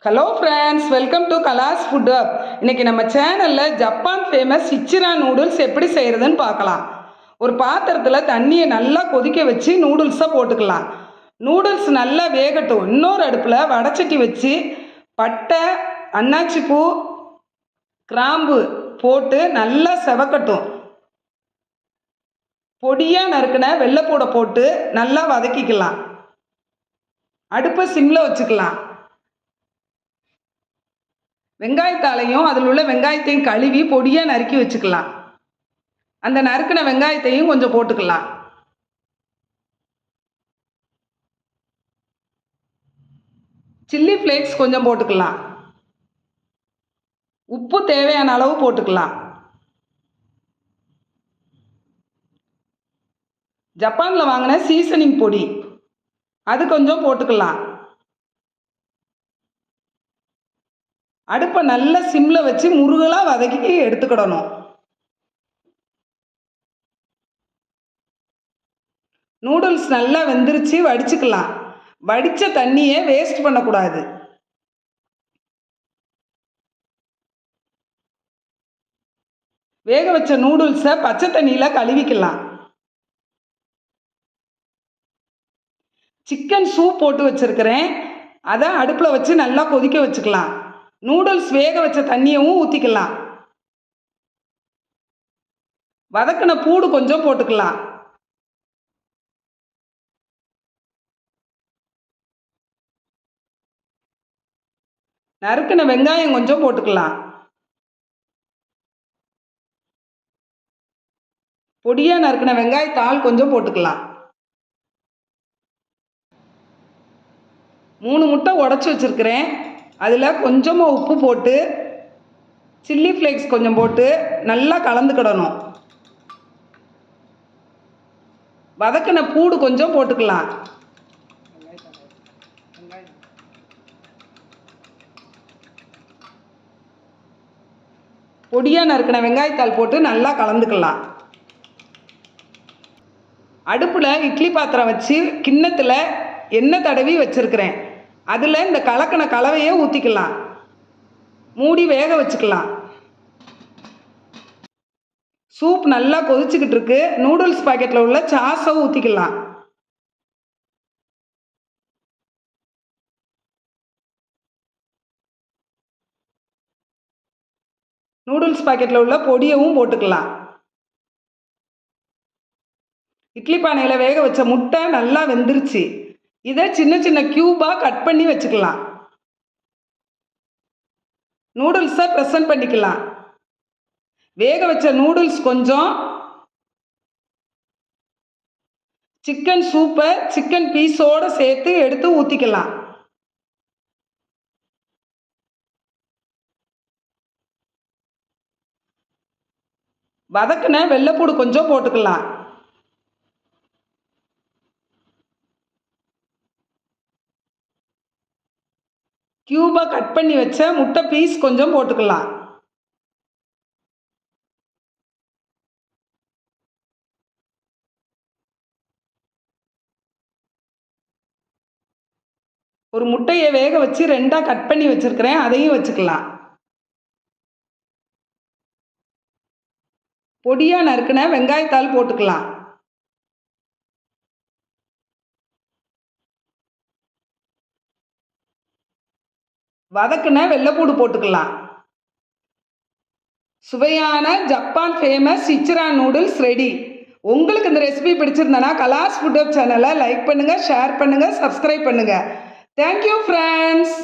Hello friends, welcome to Kalas food hub. இன்றைக்கி நம்ம சேனலில் ஜப்பான் ஃபேமஸ் இச்சிரா நூடுல்ஸ் எப்படி செய்கிறதுன்னு பார்க்கலாம். ஒரு பாத்திரத்தில் தண்ணியை நல்லா கொதிக்க வச்சு நூடுல்ஸை போட்டுக்கலாம். நூடுல்ஸ் நல்லா வேகட்டும். இன்னொரு அடுப்பில் வடைச்சட்டி வச்சு பட்டை, அன்னாச்சிப்பூ, கிராம்பு போட்டு நல்லா செவக்கட்டும். பொடியாக நறுக்கின வெள்ளைப்பூடை போட்டு நல்லா வதக்கிக்கலாம். அடுப்பை சிம்மில் வச்சுக்கலாம். வெங்காயத்தாலையும் அதில் உள்ள வெங்காயத்தையும் கழுவி பொடியாக நறுக்கி வச்சுக்கலாம். அந்த நறுக்கின வெங்காயத்தையும் கொஞ்சம் போட்டுக்கலாம். சில்லி ஃப்ளேக்ஸ் கொஞ்சம் போட்டுக்கலாம். உப்பு தேவையான அளவு போட்டுக்கலாம். ஜப்பானில் வாங்கின சீசனிங் பொடி அது கொஞ்சம் போட்டுக்கலாம். அடுப்பை நல்லா சிம்மில் வச்சு முருகலாக வதக்கி எடுத்துக்கிடணும். நூடுல்ஸ் நல்லா வெந்துருச்சு, வடிச்சுக்கலாம். வடித்த தண்ணியை வேஸ்ட் பண்ணக்கூடாது. வேக வச்ச நூடுல்ஸை பச்சை தண்ணியில் கழுவிக்கலாம். சிக்கன் சூப் போட்டு வச்சுருக்கிறேன், அதை அடுப்பில் வச்சு நல்லா கொதிக்க வச்சுக்கலாம். நூடுல்ஸ் வேக வச்ச தண்ணியவும் ஊற்றிக்கலாம். வதக்கின பூடு கொஞ்சம் போட்டுக்கலாம். நறுக்கின வெங்காயம் கொஞ்சம் போட்டுக்கலாம். பொடியாக நறுக்கின வெங்காயத்தாள் கொஞ்சம் போட்டுக்கலாம். 3 முட்டை உடச்சி வச்சுருக்கிறேன், அதில் கொஞ்சமாக உப்பு போட்டு சில்லி ஃப்ளேக்ஸ் கொஞ்சம் போட்டு நல்லா கலந்துக்கிடணும். வதக்கின பூடு கொஞ்சம் போட்டுக்கலாம். பொடியாக நறுக்கின வெங்காயத்தாள் போட்டு நல்லா கலந்துக்கலாம். அடுப்பில் இட்லி பாத்திரம் வச்சு கிண்ணத்தில் எண்ணெய் தடவி வச்சுருக்கிறேன், அதில் இந்த கலக்கின கலவையை ஊற்றிக்கலாம். மூடி வேக வச்சுக்கலாம். சூப் நல்லா கொதிச்சுக்கிட்டு இருக்கு. நூடுல்ஸ் பாக்கெட்டில் உள்ள சாஸை ஊற்றிக்கலாம். நூடுல்ஸ் பாக்கெட்டில் உள்ள பொடியவும் போட்டுக்கலாம். இட்லி பானையில் வேக வச்ச முட்டை நல்லா வெந்துருச்சு. இதை சின்ன சின்ன க்யூபாக கட் பண்ணி வச்சுக்கலாம். நூடுல்ஸை ப்ரெசன்ட் பண்ணிக்கலாம். வேக வச்ச நூடுல்ஸ் கொஞ்சம், சிக்கன் சூப்பை சிக்கன் பீஸோடு சேர்த்து எடுத்து ஊற்றிக்கலாம். வதக்கின வெள்ளைப்பூடு கொஞ்சம் போட்டுக்கலாம். க்யூபாக கட் பண்ணி வச்ச முட்டை பீஸ் கொஞ்சம் போட்டுக்கலாம். ஒரு முட்டையை வேக வச்சு 2ஆக கட் பண்ணி வச்சுருக்கிறேன், அதையும் வச்சுக்கலாம். பொடியாக நறுக்கின வெங்காயத்தாள் போட்டுக்கலாம். வதக்கின வெள்ளைப்பூடு போட்டுக்கலாம். சுவையான ஜப்பான் ஃபேமஸ் இச்சிரா நூடுல்ஸ் ரெடி. உங்களுக்கு இந்த ரெசிபி பிடிச்சிருந்தனா கலாஸ் ஃபுட் ஹப் சேனலை லைக் பண்ணுங்கள், ஷேர் பண்ணுங்கள், சப்ஸ்கிரைப் பண்ணுங்கள். Thank you friends.